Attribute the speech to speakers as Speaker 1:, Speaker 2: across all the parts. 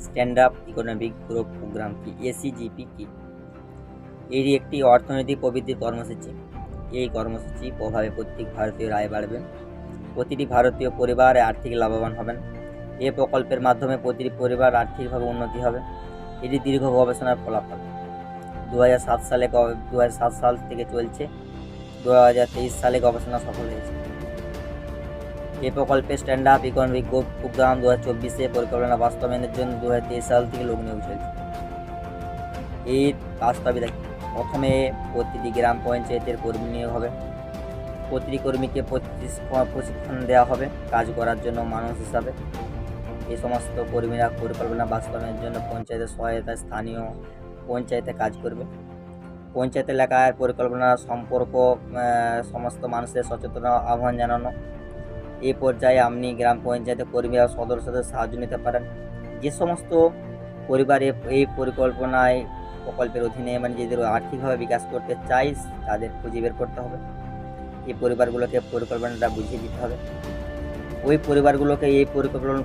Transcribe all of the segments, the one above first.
Speaker 1: Stand up economic growth programme কি? ACGP কি? এটি একটি অর্থনৈতিক প্রবৃদ্ধির কর্মসূচি। এই কর্মসূচির প্রভাবে প্রত্যেক ভারতীয়র আয় বাড়বে, প্রতিটি ভারতীয় পরিবার আর্থিক লাভবান হবেন। এ প্রকল্পের মাধ্যমে প্রতিটি পরিবার আর্থিকভাবে উন্নতি হবে। এটি দীর্ঘ গবেষণার ফলাফল। 2007 সাল থেকে চলছে, 2023 সালে গবেষণা সফল হয়েছে। এই প্রকল্পে stand up economic growth programme 2024 পরিকল্পনা বাস্তবায়নের জন্য 2023 সাল থেকে লোক নিয়োগ চলছে। এই বাস্তবিকতা কি? প্রথমে প্রতিটি গ্রাম পঞ্চায়েতের কর্মী নিয়োগ হবে। প্রতিটি কর্মীকে প্রশিক্ষণ দেওয়া হবে কাজ করার জন্য মানুষ হিসাবে। এই সমস্ত কর্মীরা পরিকল্পনা বাস্তবায়নের জন্য পঞ্চায়েতের সহায়তায় স্থানীয় পঞ্চায়েতে কাজ করবে। পঞ্চায়েত এলাকার পরিকল্পনা সম্পর্ক সমস্ত মানুষের সচেতন আহ্বান জানানো। এই পর্যায়ে আপনি গ্রাম পঞ্চায়েতের কর্মী ও সদস্যদের সাহায্য নিতে পারেন। যে সমস্ত পরিবার এই প্রকল্পের অধীনে নিজেদের আর্থিকভাবে বিকাশ করতে চাই, তাদের খুঁজে বের করতে হবে। এই পরিবারগুলোকে পরিকল্পনাটা বুঝিয়ে দিতে হবে। ওই পরিবারগুলোকে এই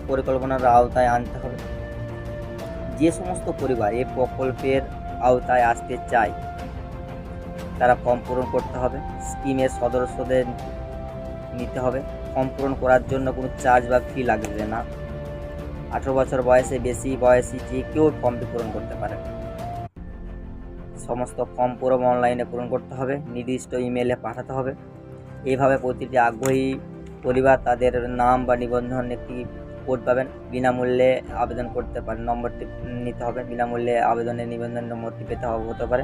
Speaker 1: পরিকল্পনার আওতায় আনতে হবে। যে সমস্ত পরিবার এই প্রকল্পের আওতায় আসতে চায় তারা ফর্ম পূরণ করতে হবে। স্কিমের সদস্যদের নিতে হবে। ফর্ম পূরণ করার জন্য কোনো চার্জ বা ফি লাগবে না। 18 বছর বয়সে বেশি বয়সী যে কেউ ফর্মটি পূরণ করতে পারে। সমস্ত ফর্ম পুরো অনলাইনে পূরণ করতে হবে, নির্দিষ্ট ইমেলে পাঠাতে হবে। এইভাবে প্রতিটি আগ্রহী পরিবার তাদের নাম বা নিবন্ধন একটি কোড পাবেন। বিনামূল্যে আবেদন করতে পারেন। নম্বরটি নিতে হবে। বিনামূল্যে আবেদনের নিবন্ধন নম্বরটি পেতে হতে পারে।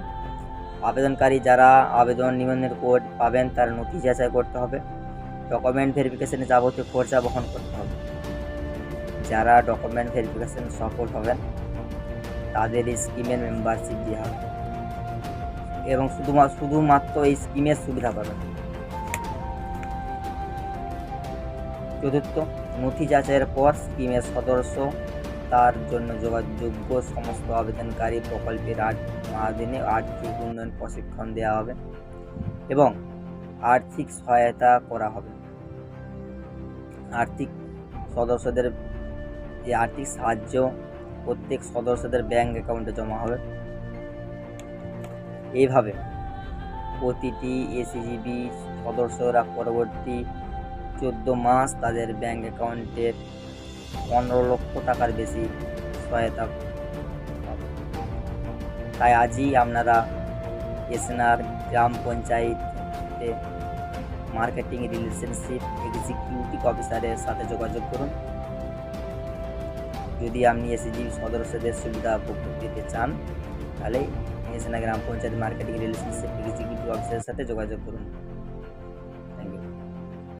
Speaker 1: আবেদনকারী যারা আবেদন নিবন্ধনের কোড পাবেন তার নথি যাচাই করতে হবে। ডকুমেন্ট ভেরিফিকেশনে যাবতীয় খরচা বহন করতে হবে। যারা ডকুমেন্ট ভেরিফিকেশন সফল হবেন তাদের এই স্কিমের মেম্বারশিপ দেওয়া হবে এবং শুধুমাত্র এই স্কিমের সুবিধা পাবেন। চতুর্থ, নথি যাচাইয়ের পর স্কিমের সদস্য তার জন্য যোগ্য সমস্ত আবেদনকারী প্রকল্পের অধীনে আর্থিক উন্নয়ন প্রশিক্ষণ দেওয়া হবে এবং আর্থিক সহায়তা করা হবে। আর্থিক সাহায্য প্রত্যেক সদস্যদের ব্যাংক অ্যাকাউন্টে জমা হবে। এইভাবে প্রতিটি এসিজিবি সদস্যরা পরবর্তী 14 মাস তাদের ব্যাংক অ্যাকাউন্টে 15 লক্ষ টাকার বেশি সহায়তা পাবে। তাই আজই আপনারা এসএনআর গ্রাম পঞ্চায়েতে মার্কেটিং রিলেশনশিপ এক্সিকিউটিভ অফিসারের সাথে যোগাযোগ করুন। যদি আপনি এসিজিবি সদস্যদের সুবিধা পেতে চান তাহলে এসএনআর গ্রাম পঞ্চায়েত মার্কেটিং রিলেশনশিপ এক্সিকিউটিভ অফিসারের সাথে যোগাযোগ করুন।